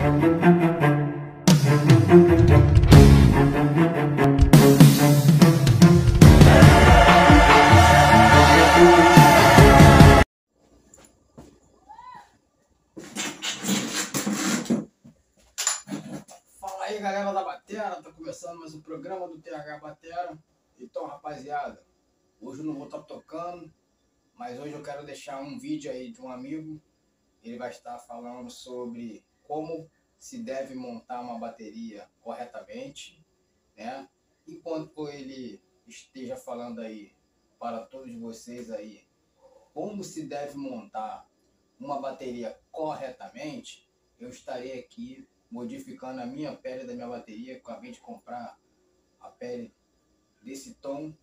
Fala aí, galera da Batera, tá começando mais um programa do TH Batera. Então, rapaziada, hoje eu não vou estar tocando, mas hoje eu quero deixar um vídeo aí de um amigo. Ele vai estar falando sobre como se deve montar uma bateria corretamente, né? Enquanto ele esteja falando aí para todos vocês aí como se deve montar uma bateria corretamente, eu estarei aqui modificando a minha pele da minha bateria. Acabei de comprar a pele desse tom,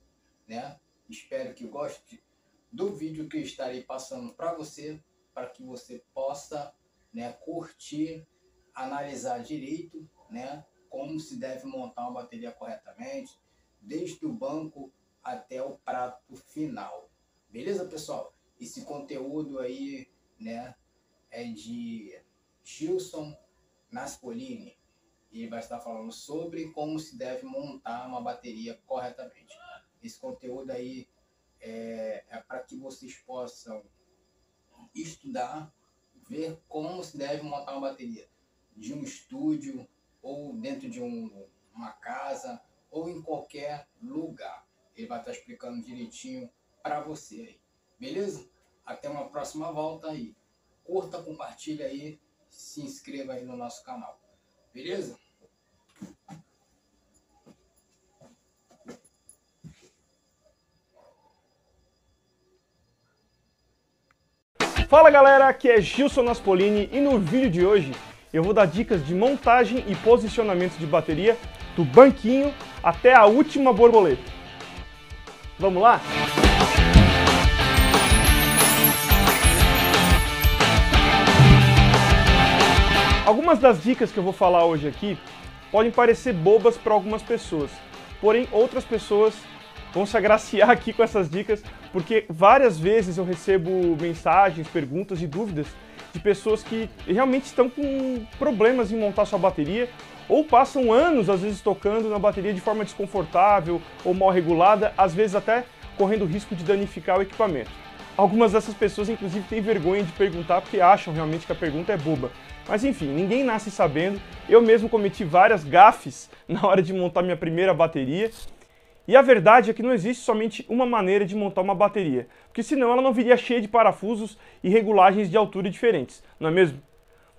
né? Espero que goste do vídeo que eu estarei passando para você, para que você possa, né, curtir, analisar direito, né, como se deve montar uma bateria corretamente, desde o banco até o prato final. Beleza, pessoal? Esse conteúdo aí, né, é de Gilson Naspolini. Ele vai estar falando sobre como se deve montar uma bateria corretamente. Esse conteúdo aí é para que vocês possam estudar, ver como se deve montar uma bateria de um estúdio ou dentro de uma casa ou em qualquer lugar. Ele vai estar explicando direitinho para você aí. Beleza? Até uma próxima volta aí. Curta, compartilha aí, se inscreva aí no nosso canal. Beleza? Fala galera, aqui é Gilson Naspolini e no vídeo de hoje eu vou dar dicas de montagem e posicionamento de bateria do banquinho até a última borboleta. Vamos lá? Algumas das dicas que eu vou falar hoje aqui podem parecer bobas para algumas pessoas, porém outras pessoas vão se agraciar aqui com essas dicas, porque várias vezes eu recebo mensagens, perguntas e dúvidas de pessoas que realmente estão com problemas em montar sua bateria ou passam anos, às vezes, tocando na bateria de forma desconfortável ou mal regulada, às vezes até correndo risco de danificar o equipamento. Algumas dessas pessoas, inclusive, têm vergonha de perguntar porque acham realmente que a pergunta é boba. Mas enfim, ninguém nasce sabendo. Eu mesmo cometi várias gafes na hora de montar minha primeira bateria. E a verdade é que não existe somente uma maneira de montar uma bateria, porque senão ela não viria cheia de parafusos e regulagens de altura diferentes, não é mesmo?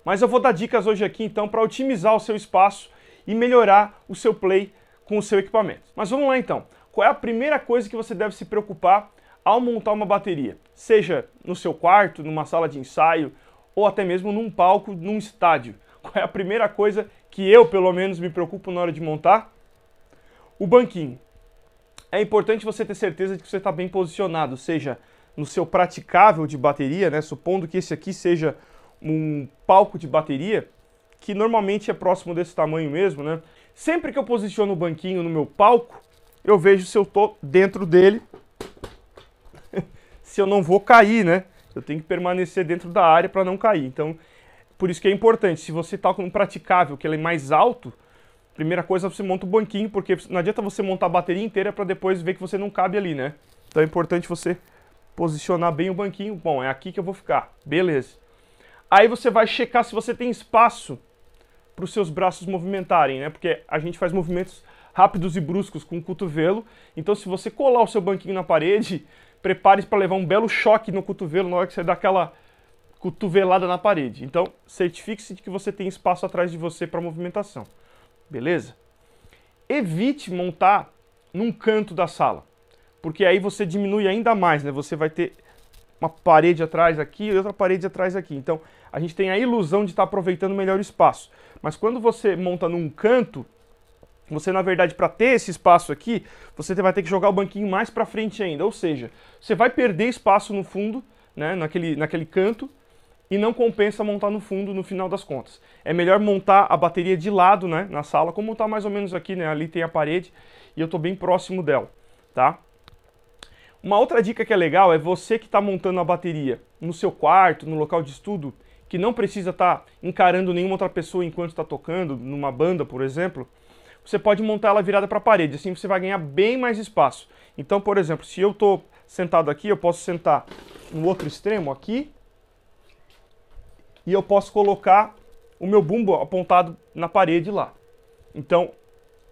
Mas eu vou dar dicas hoje aqui então para otimizar o seu espaço e melhorar o seu play com o seu equipamento. Mas vamos lá então, qual é a primeira coisa que você deve se preocupar ao montar uma bateria? Seja no seu quarto, numa sala de ensaio ou até mesmo num palco, num estádio. Qual é a primeira coisa que eu pelo menos me preocupo na hora de montar? O banquinho. É importante você ter certeza de que você está bem posicionado, seja no seu praticável de bateria, né, supondo que esse aqui seja um palco de bateria, que normalmente é próximo desse tamanho mesmo, né? Sempre que eu posiciono o banquinho no meu palco, eu vejo se eu estou dentro dele, se eu não vou cair, né? Eu tenho que permanecer dentro da área para não cair. Então, por isso que é importante, se você está com um praticável que ele é mais alto, primeira coisa, você monta o banquinho, porque não adianta você montar a bateria inteira para depois ver que você não cabe ali, né? Então é importante você posicionar bem o banquinho. Bom, é aqui que eu vou ficar. Beleza. Aí você vai checar se você tem espaço para os seus braços movimentarem, né? Porque a gente faz movimentos rápidos e bruscos com o cotovelo. Então se você colar o seu banquinho na parede, prepare-se para levar um belo choque no cotovelo na hora que você dá aquela cotovelada na parede. Então certifique-se de que você tem espaço atrás de você para movimentação. Beleza? Evite montar num canto da sala, porque aí você diminui ainda mais, né? Você vai ter uma parede atrás aqui e outra parede atrás aqui. Então, a gente tem a ilusão de estar aproveitando melhor o espaço. Mas quando você monta num canto, você, na verdade, para ter esse espaço aqui, você vai ter que jogar o banquinho mais para frente ainda. Ou seja, você vai perder espaço no fundo, né? naquele canto, e não compensa montar no fundo no final das contas. É melhor montar a bateria de lado, né, na sala, como está mais ou menos aqui, né, ali tem a parede e eu estou bem próximo dela, tá? Uma outra dica que é legal é você que está montando a bateria no seu quarto, no local de estudo, que não precisa estar encarando nenhuma outra pessoa enquanto está tocando, numa banda, por exemplo, você pode montar ela virada para a parede, assim você vai ganhar bem mais espaço. Então, por exemplo, se eu estou sentado aqui, eu posso sentar no outro extremo aqui, e eu posso colocar o meu bumbo apontado na parede lá. Então,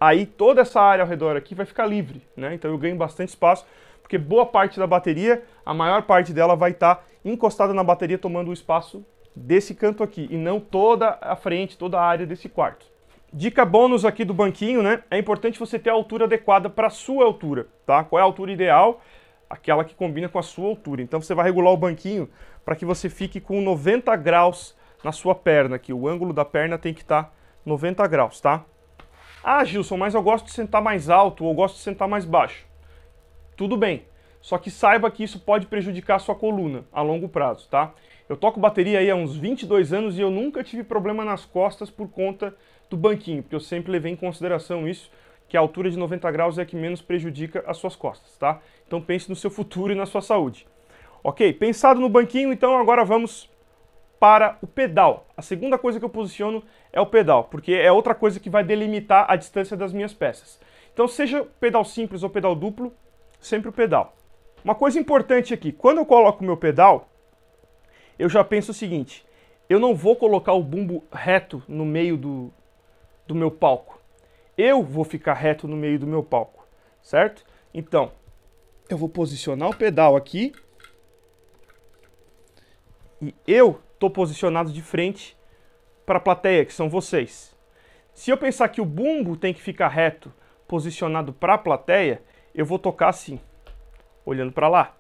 aí toda essa área ao redor aqui vai ficar livre, né? Então eu ganho bastante espaço, porque boa parte da bateria, a maior parte dela vai estar encostada na bateria, tomando o espaço desse canto aqui, e não toda a frente, toda a área desse quarto. Dica bônus aqui do banquinho, né? É importante você ter a altura adequada para a sua altura, tá? Qual é a altura ideal? Aquela que combina com a sua altura. Então você vai regular o banquinho para que você fique com 90 graus na sua perna aqui. O ângulo da perna tem que estar 90 graus, tá? Ah, Gilson, mas eu gosto de sentar mais alto ou eu gosto de sentar mais baixo. Tudo bem, só que saiba que isso pode prejudicar a sua coluna a longo prazo, tá? Eu toco bateria aí há uns 22 anos e eu nunca tive problema nas costas por conta do banquinho, porque eu sempre levei em consideração isso, que a altura de 90 graus é a que menos prejudica as suas costas, tá? Então pense no seu futuro e na sua saúde. Ok, pensado no banquinho, então agora vamos para o pedal. A segunda coisa que eu posiciono é o pedal, porque é outra coisa que vai delimitar a distância das minhas peças. Então seja pedal simples ou pedal duplo, sempre o pedal. Uma coisa importante aqui, quando eu coloco o meu pedal, eu já penso o seguinte, eu não vou colocar o bumbo reto no meio do meu palco. Eu vou ficar reto no meio do meu palco, certo? Então, eu vou posicionar o pedal aqui e eu estou posicionado de frente para a plateia, que são vocês. Se eu pensar que o bumbo tem que ficar reto, posicionado para a plateia, eu vou tocar assim, olhando para lá.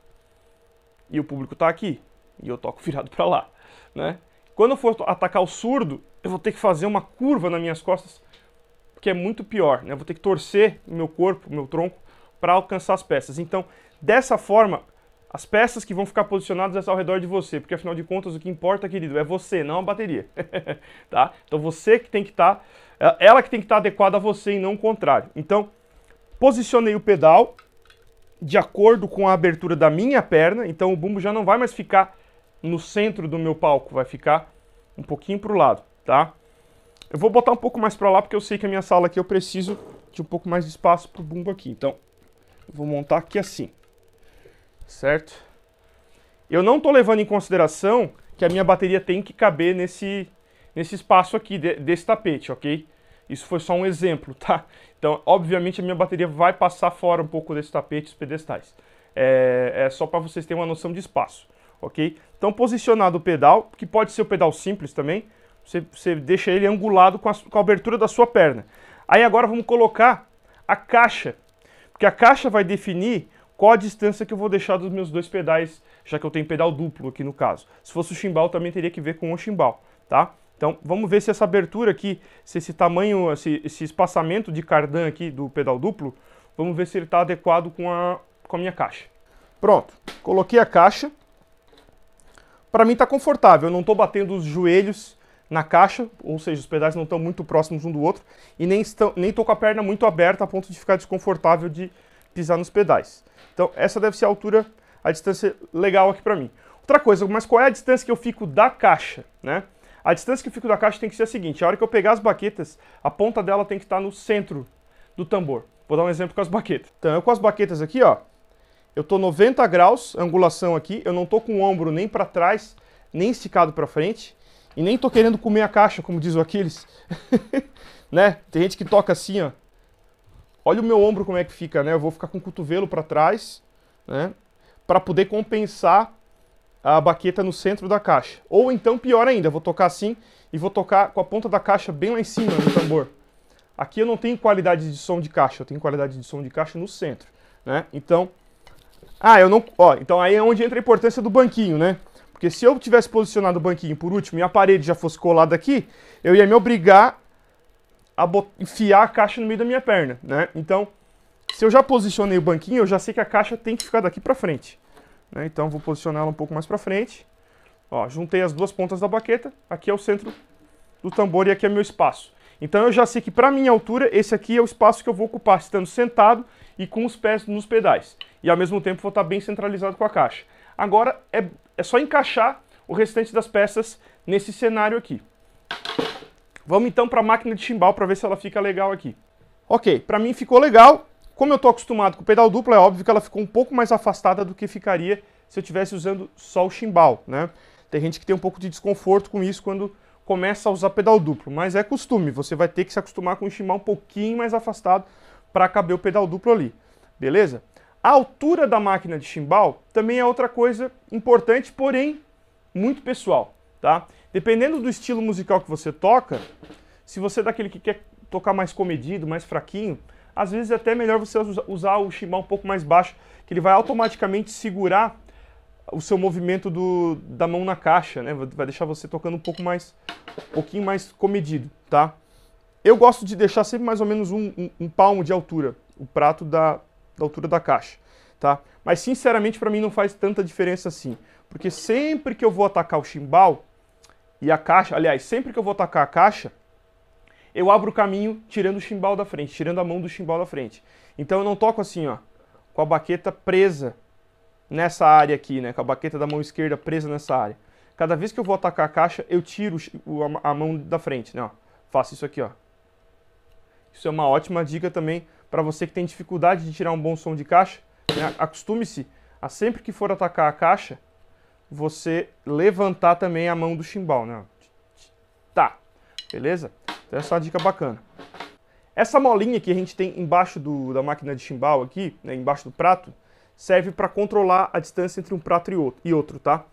E o público está aqui, e eu toco virado para lá, né? Quando eu for atacar o surdo, eu vou ter que fazer uma curva nas minhas costas, que é muito pior, né? Eu vou ter que torcer o meu corpo, o meu tronco, para alcançar as peças. Então, dessa forma, as peças que vão ficar posicionadas ao redor de você, porque afinal de contas o que importa, querido, é você, não a bateria, tá? Então você que tem que estar, ela que tem que estar adequada a você e não o contrário. Então, posicionei o pedal de acordo com a abertura da minha perna, então o bumbo já não vai mais ficar no centro do meu palco, vai ficar um pouquinho para o lado, tá? Eu vou botar um pouco mais para lá, porque eu sei que a minha sala aqui eu preciso de um pouco mais de espaço para o bumbo aqui. Então, eu vou montar aqui assim, certo? Eu não estou levando em consideração que a minha bateria tem que caber nesse espaço aqui, desse tapete, ok? Isso foi só um exemplo, tá? Então, obviamente, a minha bateria vai passar fora um pouco desse tapete, os pedestais. É só para vocês terem uma noção de espaço, ok? Então, posicionado o pedal, que pode ser o pedal simples também, você deixa ele angulado com a abertura da sua perna. Aí agora vamos colocar a caixa, porque a caixa vai definir qual a distância que eu vou deixar dos meus dois pedais, já que eu tenho pedal duplo aqui no caso. Se fosse o chimbal, também teria que ver com o chimbal, tá? Então vamos ver se essa abertura aqui, se esse tamanho, esse espaçamento de cardan aqui do pedal duplo, vamos ver se ele está adequado com a minha caixa. Pronto, coloquei a caixa. Para mim está confortável, eu não estou batendo os joelhos na caixa, ou seja, os pedais não estão muito próximos um do outro, e nem estou com a perna muito aberta a ponto de ficar desconfortável de pisar nos pedais. Então essa deve ser a altura, a distância legal aqui para mim. Outra coisa, mas qual é a distância que eu fico da caixa, né? A distância que eu fico da caixa tem que ser a seguinte, a hora que eu pegar as baquetas, a ponta dela tem que estar no centro do tambor. Vou dar um exemplo com as baquetas. Então eu com as baquetas aqui, ó, eu estou 90 graus, angulação aqui, eu não estou com o ombro nem para trás, nem esticado para frente, e nem estou querendo comer a caixa, como diz o Aquiles. Né? Tem gente que toca assim, ó. Olha o meu ombro como é que fica, né? Eu vou ficar com o cotovelo para trás, né? Para poder compensar a baqueta no centro da caixa. Ou então, pior ainda, eu vou tocar assim e vou tocar com a ponta da caixa bem lá em cima no tambor. Aqui eu não tenho qualidade de som de caixa, eu tenho qualidade de som de caixa no centro, né? Então, então aí é onde entra a importância do banquinho, né? Porque se eu tivesse posicionado o banquinho por último e a parede já fosse colada aqui, eu ia me obrigar a enfiar a caixa no meio da minha perna, né? Então, se eu já posicionei o banquinho, eu já sei que a caixa tem que ficar daqui para frente, né? Então, vou posicionar ela um pouco mais para frente. Ó, juntei as duas pontas da baqueta, aqui é o centro do tambor e aqui é meu espaço. Então, eu já sei que para minha altura, esse aqui é o espaço que eu vou ocupar, estando sentado e com os pés nos pedais. E ao mesmo tempo vou estar bem centralizado com a caixa. Agora é só encaixar o restante das peças nesse cenário aqui. Vamos então para a máquina de chimbal para ver se ela fica legal aqui. Ok, para mim ficou legal. Como eu estou acostumado com o pedal duplo, é óbvio que ela ficou um pouco mais afastada do que ficaria se eu estivesse usando só o chimbal, né? Tem gente que tem um pouco de desconforto com isso quando começa a usar pedal duplo, mas é costume, você vai ter que se acostumar com o chimbal um pouquinho mais afastado para caber o pedal duplo ali, beleza? A altura da máquina de chimbal também é outra coisa importante, porém muito pessoal, tá? Dependendo do estilo musical que você toca, se você é daquele que quer tocar mais comedido, mais fraquinho, às vezes é até melhor você usar o chimbal um pouco mais baixo, que ele vai automaticamente segurar o seu movimento da mão na caixa, né? Vai deixar você tocando um pouquinho mais comedido, tá? Eu gosto de deixar sempre mais ou menos um palmo de altura, o prato da altura da caixa, tá? Mas sinceramente para mim não faz tanta diferença assim, porque sempre que eu vou atacar o chimbal e a caixa, aliás, sempre que eu vou atacar a caixa, eu abro o caminho tirando o chimbal da frente, tirando a mão do chimbal da frente. Então eu não toco assim, ó, com a baqueta presa nessa área aqui, né, com a baqueta da mão esquerda presa nessa área. Cada vez que eu vou atacar a caixa, eu tiro a mão da frente, né, ó. Faço isso aqui, ó. Isso é uma ótima dica também para você que tem dificuldade de tirar um bom som de caixa, né? Acostume-se a sempre que for atacar a caixa, você levantar também a mão do chimbal, né? Tá, beleza? Então essa é uma dica bacana. Essa molinha que a gente tem embaixo da máquina de chimbal aqui, né, embaixo do prato, serve para controlar a distância entre um prato e outro, tá?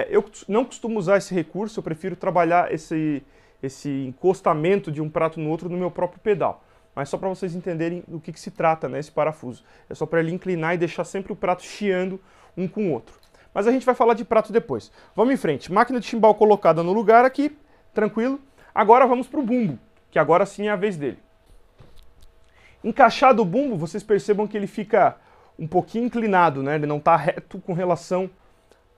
Eu não costumo usar esse recurso, eu prefiro trabalhar esse encostamento de um prato no outro no meu próprio pedal. Mas só para vocês entenderem do que se trata, né, esse parafuso. É só para ele inclinar e deixar sempre o prato chiando um com o outro. Mas a gente vai falar de prato depois. Vamos em frente. Máquina de chimbal colocada no lugar aqui, tranquilo. Agora vamos para o bumbo, que agora sim é a vez dele. Encaixado o bumbo, vocês percebam que ele fica um pouquinho inclinado, né? Ele não está reto com relação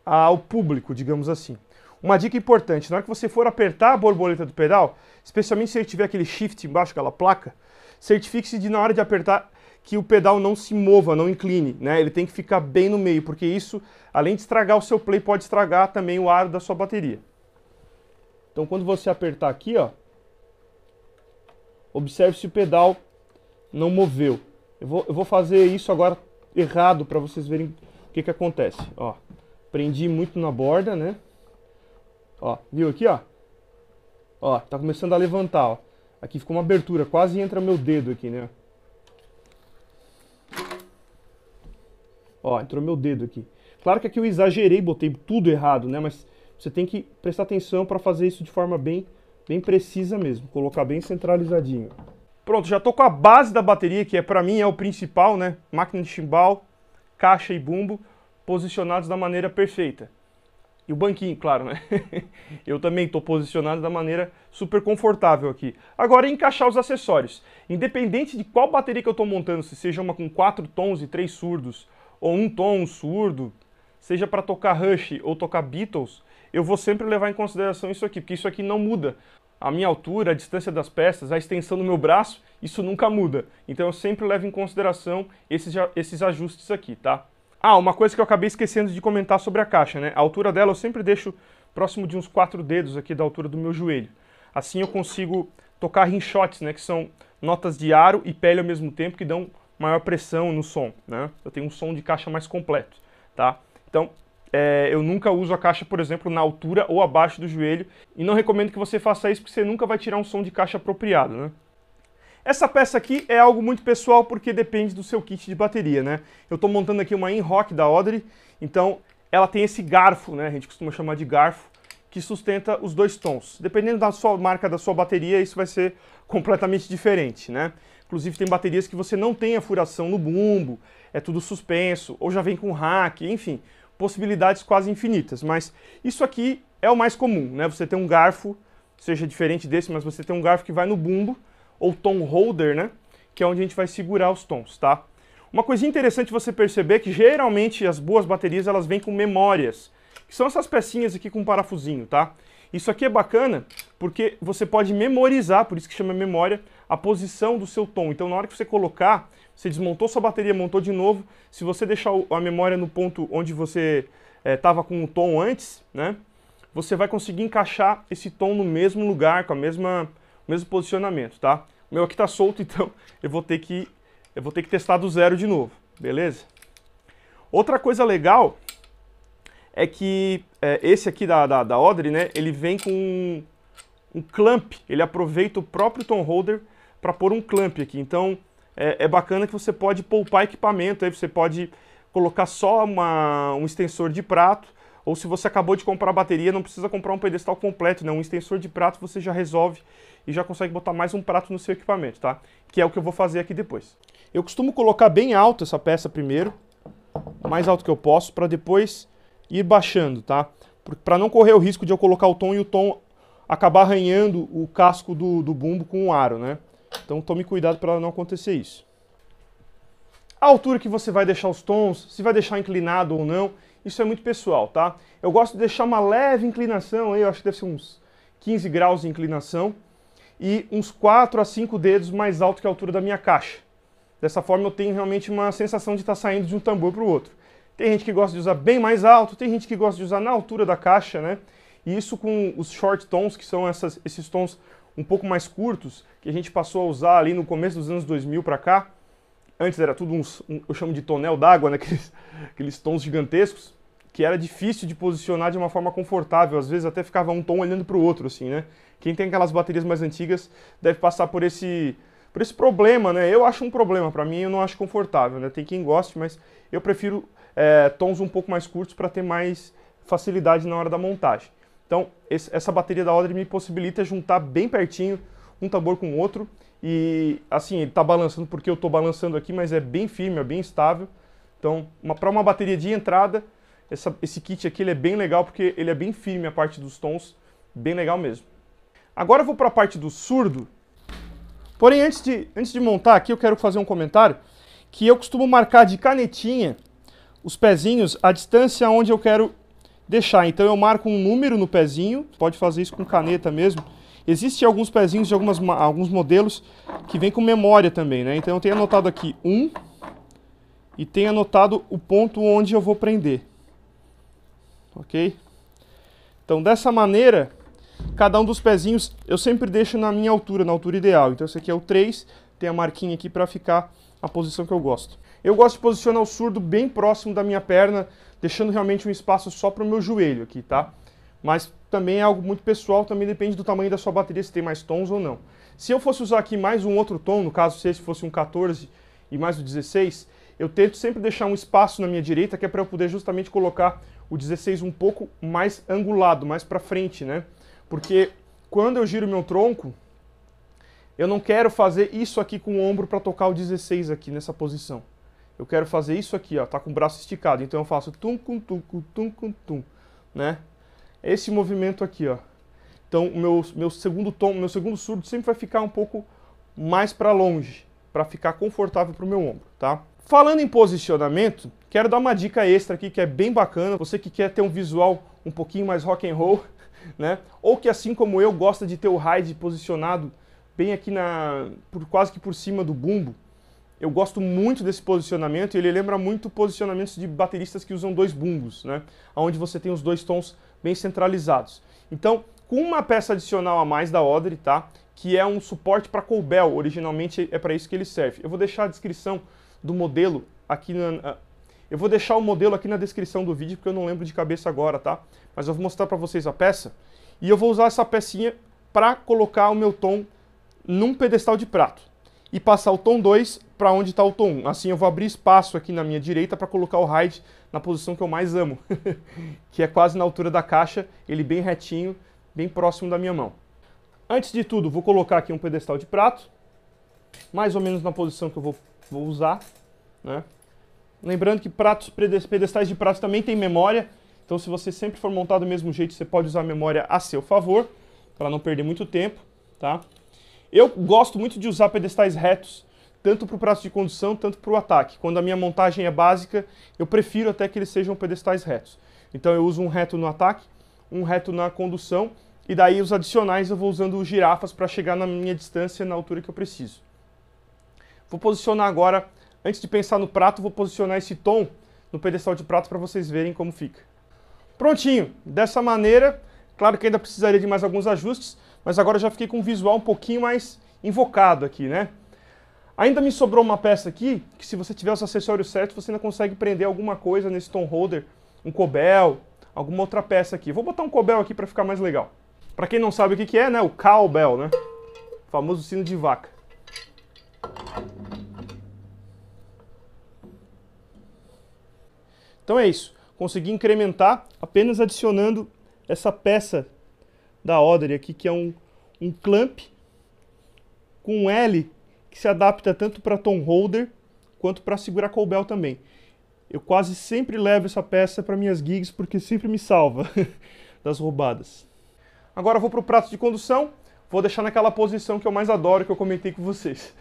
ao público, digamos assim. Uma dica importante, na hora que você for apertar a borboleta do pedal, especialmente se ele tiver aquele shift embaixo, aquela placa, certifique-se de na hora de apertar que o pedal não se mova, não incline, né? Ele tem que ficar bem no meio, porque isso, além de estragar o seu play, pode estragar também o aro da sua bateria. Então quando você apertar aqui, ó, observe se o pedal não moveu. Eu vou fazer isso agora errado para vocês verem o que acontece. Ó, prendi muito na borda, né? Ó, viu aqui, ó? Ó, tá começando a levantar, ó. Aqui ficou uma abertura, quase entra meu dedo aqui, né? Ó, entrou meu dedo aqui. Claro que aqui eu exagerei, botei tudo errado, né? Mas você tem que prestar atenção para fazer isso de forma bem precisa mesmo. Colocar bem centralizadinho. Pronto, já tô com a base da bateria, que para mim é o principal, né? Máquina de chimbal, caixa e bumbo posicionados da maneira perfeita. E o banquinho, claro, né? Eu também estou posicionado da maneira super confortável aqui. Agora, encaixar os acessórios. Independente de qual bateria que eu estou montando, se seja uma com 4 tons e 3 surdos, ou um tom, um surdo, seja para tocar Rush ou tocar Beatles, eu vou sempre levar em consideração isso aqui, porque isso aqui não muda. A minha altura, a distância das peças, a extensão do meu braço, isso nunca muda. Então eu sempre levo em consideração esses ajustes aqui, tá? Ah, uma coisa que eu acabei esquecendo de comentar sobre a caixa, né? A altura dela eu sempre deixo próximo de uns 4 dedos aqui da altura do meu joelho. Assim eu consigo tocar rinchotes, né? Que são notas de aro e pele ao mesmo tempo, que dão maior pressão no som, né? Eu tenho um som de caixa mais completo, tá? Então, eu nunca uso a caixa, por exemplo, na altura ou abaixo do joelho. E não recomendo que você faça isso, porque você nunca vai tirar um som de caixa apropriado, né? Essa peça aqui é algo muito pessoal porque depende do seu kit de bateria, né? Eu estou montando aqui uma In-Rock da Audrey, então ela tem esse garfo, né? A gente costuma chamar de garfo, que sustenta os 2 tons. Dependendo da sua marca, da sua bateria, isso vai ser completamente diferente, né? Inclusive tem baterias que você não tem a furação no bumbo, é tudo suspenso, ou já vem com rack, enfim, possibilidades quase infinitas. Mas isso aqui é o mais comum, né? Você tem um garfo, seja diferente desse, mas você tem um garfo que vai no bumbo, ou tom holder, né? Que é onde a gente vai segurar os tons, tá? Uma coisinha interessante você perceber é que geralmente as boas baterias elas vêm com memórias, que são essas pecinhas aqui com parafusinho, tá? Isso aqui é bacana porque você pode memorizar, por isso que chama memória, a posição do seu tom. Então na hora que você colocar, você desmontou sua bateria, montou de novo, se você deixar a memória no ponto onde você estava com o tom antes, né? você vai conseguir encaixar esse tom no mesmo lugar, com o mesmo posicionamento, tá? O meu aqui tá solto, então eu vou ter que testar do zero de novo, beleza? Outra coisa legal é que esse aqui da Audrey, né, ele vem com um clamp, ele aproveita o próprio tom holder para pôr um clamp aqui, então é bacana que você pode poupar equipamento, aí você pode colocar só um extensor de prato, ou se você acabou de comprar a bateria, não precisa comprar um pedestal completo, né? Um extensor de prato você já resolve e já consegue botar mais um prato no seu equipamento, tá? Que é o que eu vou fazer aqui depois. Eu costumo colocar bem alto essa peça primeiro, o mais alto que eu posso, para depois ir baixando, tá? Para não correr o risco de eu colocar o tom e o tom acabar arranhando o casco do bumbo com o aro, né? Então tome cuidado para não acontecer isso. A altura que você vai deixar os tons, se vai deixar inclinado ou não, isso é muito pessoal, tá? Eu gosto de deixar uma leve inclinação, eu acho que deve ser uns 15 graus de inclinação, e uns 4 a 5 dedos mais alto que a altura da minha caixa. Dessa forma eu tenho realmente uma sensação de estar saindo de um tambor para o outro. Tem gente que gosta de usar bem mais alto, tem gente que gosta de usar na altura da caixa, né? E isso com os short tones, que são esses tons um pouco mais curtos, que a gente passou a usar ali no começo dos anos 2000 para cá. Antes era tudo eu chamo de tonel d'água, né? Aqueles tons gigantescos, que era difícil de posicionar de uma forma confortável. Às vezes até ficava um tom olhando para o outro, assim, né? Quem tem aquelas baterias mais antigas deve passar por esse problema, né? Eu acho um problema, para mim eu não acho confortável, né? Tem quem goste, mas eu prefiro tons um pouco mais curtos para ter mais facilidade na hora da montagem. Então, essa bateria da Audrey me possibilita juntar bem pertinho um tambor com o outro. E, assim, ele está balançando porque eu estou balançando aqui, mas é bem firme, é bem estável. Então, para uma bateria de entrada, esse kit aqui ele é bem legal porque ele é bem firme, a parte dos tons, bem legal mesmo. Agora eu vou para a parte do surdo. Porém, antes de montar aqui, eu quero fazer um comentário que eu costumo marcar de canetinha os pezinhos a distância onde eu quero deixar. Então eu marco um número no pezinho, pode fazer isso com caneta mesmo. Existem alguns pezinhos de alguns modelos que vem com memória também, né? Então eu tenho anotado aqui 1 e tenho anotado o ponto onde eu vou prender. Ok? Então dessa maneira, cada um dos pezinhos eu sempre deixo na minha altura, na altura ideal. Então esse aqui é o 3, tem a marquinha aqui para ficar a posição que eu gosto. Eu gosto de posicionar o surdo bem próximo da minha perna, deixando realmente um espaço só para o meu joelho aqui, tá? Mas também é algo muito pessoal, também depende do tamanho da sua bateria, se tem mais tons ou não. Se eu fosse usar aqui mais um outro tom, no caso se esse fosse um 14 e mais o 16, eu tento sempre deixar um espaço na minha direita, que é para eu poder justamente colocar o 16 um pouco mais angulado, mais para frente, né? Porque quando eu giro meu tronco, eu não quero fazer isso aqui com o ombro para tocar o 16 aqui nessa posição. Eu quero fazer isso aqui, ó, tá com o braço esticado. Então eu faço tum, cum, tum, cum, tum, cum, tum, né? Esse movimento aqui, ó. Então o meu segundo tom, meu segundo surdo sempre vai ficar um pouco mais para longe, para ficar confortável para o meu ombro, tá? Falando em posicionamento, quero dar uma dica extra aqui que é bem bacana. Você que quer ter um visual um pouquinho mais rock and roll, né? Ou que assim como eu gosta de ter o ride posicionado bem aqui quase que por cima do bumbo. Eu gosto muito desse posicionamento e ele lembra muito posicionamentos de bateristas que usam dois bumbos, né? Onde você tem os dois tons bem centralizados. Então, com uma peça adicional a mais da Audrey, tá? Que é um suporte para cowbell, originalmente é para isso que ele serve. Eu vou deixar a descrição do modelo aqui eu vou deixar o modelo aqui na descrição do vídeo, porque eu não lembro de cabeça agora, tá? Mas eu vou mostrar para vocês a peça. E eu vou usar essa pecinha para colocar o meu tom num pedestal de prato. E passar o tom 2 para onde está o tom 1. Assim eu vou abrir espaço aqui na minha direita para colocar o ride na posição que eu mais amo. Que é quase na altura da caixa, ele bem retinho, bem próximo da minha mão. Antes de tudo, vou colocar aqui um pedestal de prato. Mais ou menos na posição que eu vou usar, né? Lembrando que pedestais de prato também tem memória. Então se você sempre for montar do mesmo jeito, você pode usar a memória a seu favor, para não perder muito tempo, tá? Eu gosto muito de usar pedestais retos, tanto para o prato de condução, tanto para o ataque. Quando a minha montagem é básica, eu prefiro até que eles sejam pedestais retos. Então eu uso um reto no ataque, um reto na condução, e daí os adicionais eu vou usando girafas para chegar na minha distância, na altura que eu preciso. Vou posicionar agora, antes de pensar no prato, vou posicionar esse tom no pedestal de prato para vocês verem como fica. Prontinho, dessa maneira Claro que ainda precisaria de mais alguns ajustes, mas agora eu já fiquei com um visual um pouquinho mais invocado aqui, né? Ainda me sobrou uma peça aqui, que se você tiver os acessórios certos, você ainda consegue prender alguma coisa nesse tom holder, um cobel, alguma outra peça aqui. Vou botar um cobel aqui para ficar mais legal. Para quem não sabe o que é, né? O cowbell, né? O famoso sino de vaca. Então é isso. Consegui incrementar apenas adicionando essa peça da Odery aqui, que é um clamp com um L que se adapta tanto para tom holder quanto para segurar cowbell também. Eu quase sempre levo essa peça para minhas gigs porque sempre me salva das roubadas. Agora eu vou para o prato de condução, vou deixar naquela posição que eu mais adoro, que eu comentei com vocês.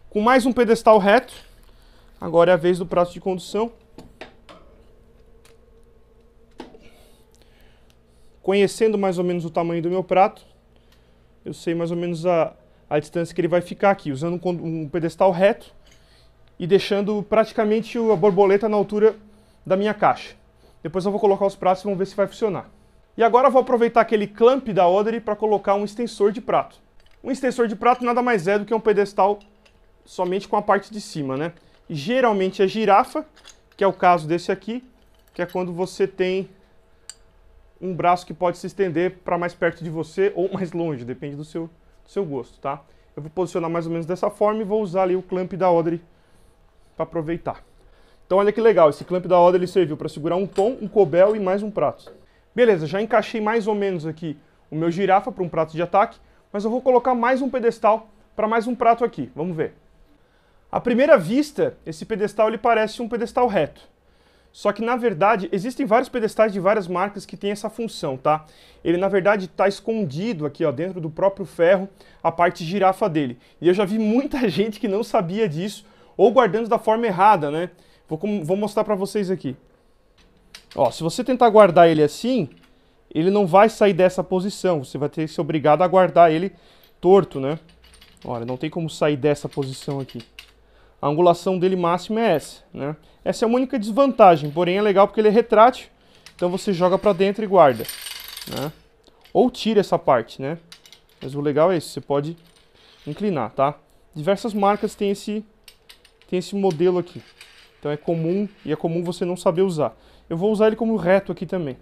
Com mais um pedestal reto, agora é a vez do prato de condução. Conhecendo mais ou menos o tamanho do meu prato, eu sei mais ou menos a distância que ele vai ficar aqui, usando um pedestal reto e deixando praticamente a borboleta na altura da minha caixa. Depois eu vou colocar os pratos e vamos ver se vai funcionar. E agora eu vou aproveitar aquele clamp da Odery para colocar um extensor de prato. Um extensor de prato nada mais é do que um pedestal somente com a parte de cima, né? E geralmente é girafa, que é o caso desse aqui, que é quando você tem um braço que pode se estender para mais perto de você ou mais longe, depende do seu gosto, tá? Eu vou posicionar mais ou menos dessa forma e vou usar ali o clamp da Odery para aproveitar. Então olha que legal, esse clamp da Odery serviu para segurar um tom, um cobel e mais um prato. Beleza, já encaixei mais ou menos aqui o meu girafa para um prato de ataque, mas eu vou colocar mais um pedestal para mais um prato aqui, vamos ver. À primeira vista, esse pedestal ele parece um pedestal reto. Só que, na verdade, existem vários pedestais de várias marcas que têm essa função, tá? Ele, na verdade, está escondido aqui, ó, dentro do próprio ferro, a parte girafa dele. E eu já vi muita gente que não sabia disso, ou guardando da forma errada, né? Vou mostrar para vocês aqui. Ó, se você tentar guardar ele assim, ele não vai sair dessa posição. Você vai ter que ser obrigado a guardar ele torto, né? Olha, não tem como sair dessa posição aqui. A angulação dele máxima é essa, né? Essa é a única desvantagem, porém é legal porque ele é retrátil, então você joga pra dentro e guarda, né? Ou tira essa parte, né? Mas o legal é isso, você pode inclinar, tá? Diversas marcas têm esse modelo aqui, então é comum, e é comum você não saber usar. Eu vou usar ele como reto aqui também.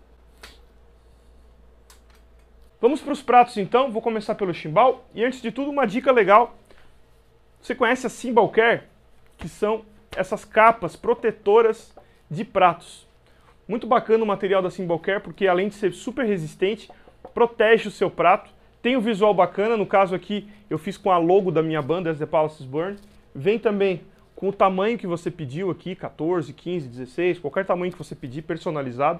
Vamos para os pratos então, vou começar pelo chimbal, e antes de tudo uma dica legal. Você conhece a Cymbal Care? Que são essas capas protetoras de pratos. Muito bacana o material da Cymbal Care, porque além de ser super resistente, protege o seu prato. Tem um visual bacana, no caso aqui eu fiz com a logo da minha banda, As The Palaces Burn. Vem também com o tamanho que você pediu aqui, 14, 15, 16, qualquer tamanho que você pedir, personalizado.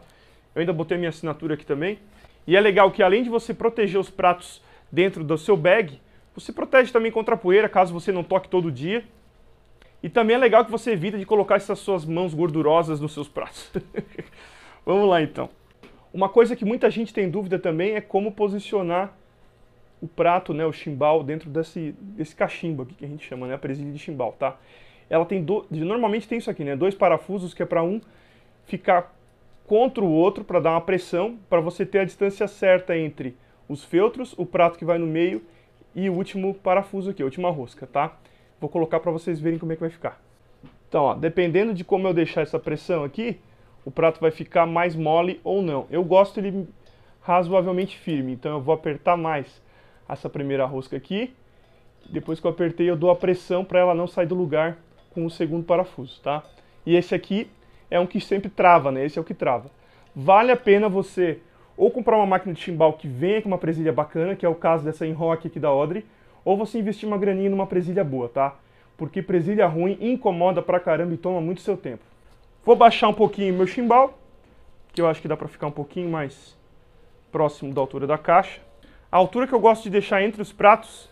Eu ainda botei minha assinatura aqui também. E é legal que além de você proteger os pratos dentro do seu bag, você protege também contra a poeira, caso você não toque todo dia. E também é legal que você evita de colocar essas suas mãos gordurosas nos seus pratos. Vamos lá então. Uma coisa que muita gente tem dúvida também é como posicionar o prato, né, o chimbal, dentro desse cachimbo aqui que a gente chama, né, a presilha de chimbal, tá? Ela tem normalmente tem isso aqui, né, 2 parafusos que é para um ficar contra o outro para dar uma pressão, para você ter a distância certa entre os feltros, o prato que vai no meio e o último parafuso aqui, a última rosca, tá? Vou colocar para vocês verem como é que vai ficar. Então, ó, dependendo de como eu deixar essa pressão aqui, o prato vai ficar mais mole ou não. Eu gosto ele razoavelmente firme, então eu vou apertar mais essa primeira rosca aqui. Depois que eu apertei, eu dou a pressão para ela não sair do lugar com o segundo parafuso, tá? E esse aqui é um que sempre trava, né? Esse é o que trava. Vale a pena você ou comprar uma máquina de chimbal que venha com uma presilha bacana, que é o caso dessa Inrock aqui da Odery, ou você investir uma graninha numa presilha boa, tá? Porque presilha ruim incomoda pra caramba e toma muito seu tempo. Vou baixar um pouquinho meu chimbal, que eu acho que dá pra ficar um pouquinho mais próximo da altura da caixa. A altura que eu gosto de deixar entre os pratos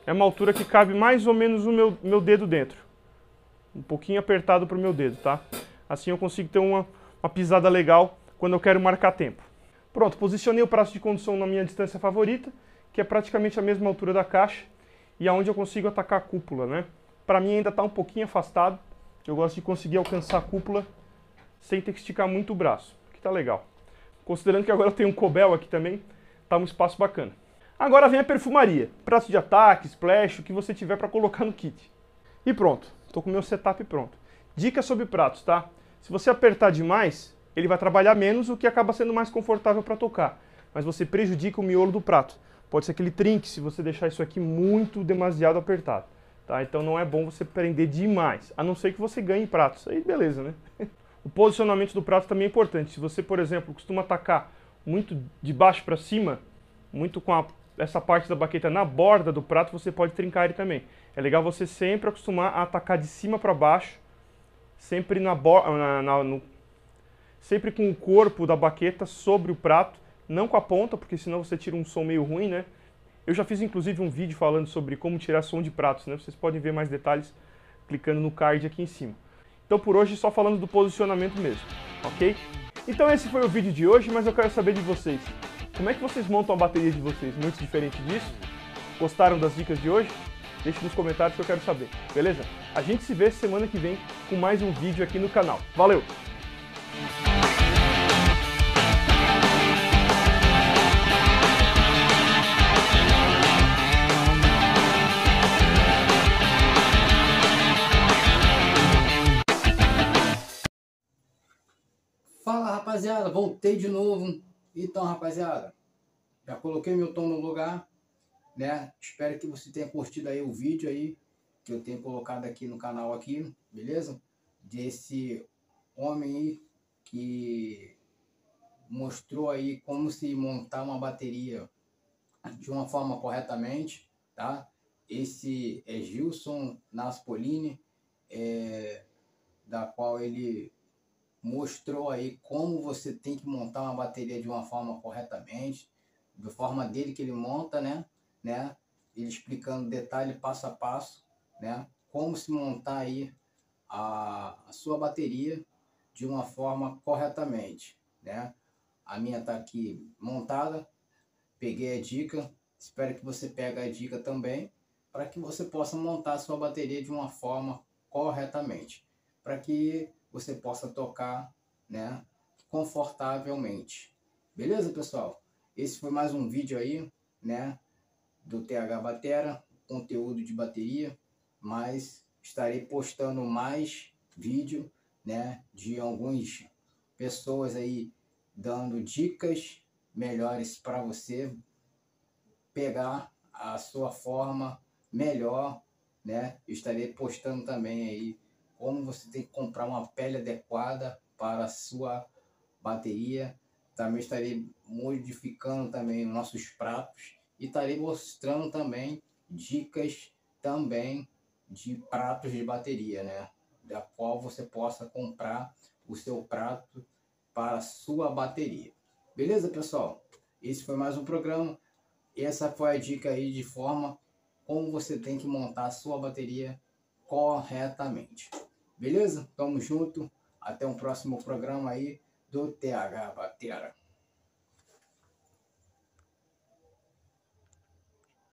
é uma altura que cabe mais ou menos o meu dedo dentro. Um pouquinho apertado pro meu dedo, tá? Assim eu consigo ter uma pisada legal quando eu quero marcar tempo. Pronto, posicionei o prato de condução na minha distância favorita, que é praticamente a mesma altura da caixa, e aonde eu consigo atacar a cúpula, né? Para mim ainda está um pouquinho afastado, eu gosto de conseguir alcançar a cúpula sem ter que esticar muito o braço, que tá legal. Considerando que agora eu tenho um cobel aqui também, tá um espaço bacana. Agora vem a perfumaria, prato de ataque, splash, o que você tiver para colocar no kit. E pronto, estou com o meu setup pronto. Dicas sobre pratos, tá? Se você apertar demais, ele vai trabalhar menos, o que acaba sendo mais confortável para tocar. Mas você prejudica o miolo do prato. Pode ser que ele trinque se você deixar isso aqui demasiado apertado. Tá? Então não é bom você prender demais, a não ser que você ganhe pratos. Aí beleza, né? O posicionamento do prato também é importante. Se você, por exemplo, costuma atacar muito de baixo para cima, muito com essa parte da baqueta na borda do prato, você pode trincar ele também. É legal você sempre acostumar a atacar de cima para baixo, sempre sempre com o corpo da baqueta sobre o prato, não com a ponta, porque senão você tira um som meio ruim, né? Eu já fiz inclusive um vídeo falando sobre como tirar som de pratos, né? Vocês podem ver mais detalhes clicando no card aqui em cima. Então por hoje só falando do posicionamento mesmo, ok? Então esse foi o vídeo de hoje, mas eu quero saber de vocês. Como é que vocês montam a bateria de vocês? Muito diferente disso? Gostaram das dicas de hoje? Deixe nos comentários que eu quero saber, beleza? A gente se vê semana que vem com mais um vídeo aqui no canal. Valeu! Fala, rapaziada, voltei de novo. Então, rapaziada, já coloquei meu tom no lugar, né? Espero que você tenha curtido aí o vídeo aí que eu tenho colocado aqui no canal aqui, beleza? Desse homem aí que mostrou aí como se montar uma bateria de uma forma corretamente, tá? Esse é Gilson Naspolini, da qual ele mostrou aí como você tem que montar uma bateria de uma forma corretamente, da forma dele que ele monta, né? Ele explicando detalhe passo a passo, né? Como se montar aí a sua bateria de uma forma corretamente, né? A minha tá aqui montada, peguei a dica, espero que você pegue a dica também, para que você possa montar a sua bateria de uma forma corretamente, para que você possa tocar, né, confortavelmente. Beleza, pessoal? Esse foi mais um vídeo aí, né, do TH Batera, conteúdo de bateria, mas estarei postando mais vídeo, né, de algumas pessoas aí dando dicas melhores para você pegar a sua forma melhor, né? Estarei postando também aí como você tem que comprar uma pele adequada para a sua bateria. Também estarei modificando também nossos pratos e estarei mostrando também dicas também de pratos de bateria, né? Da qual você possa comprar o seu prato para a sua bateria. Beleza, pessoal? Esse foi mais um programa. Essa foi a dica aí de forma como você tem que montar a sua bateria corretamente. Beleza? Tamo junto. Até um próximo programa aí do TH Batera.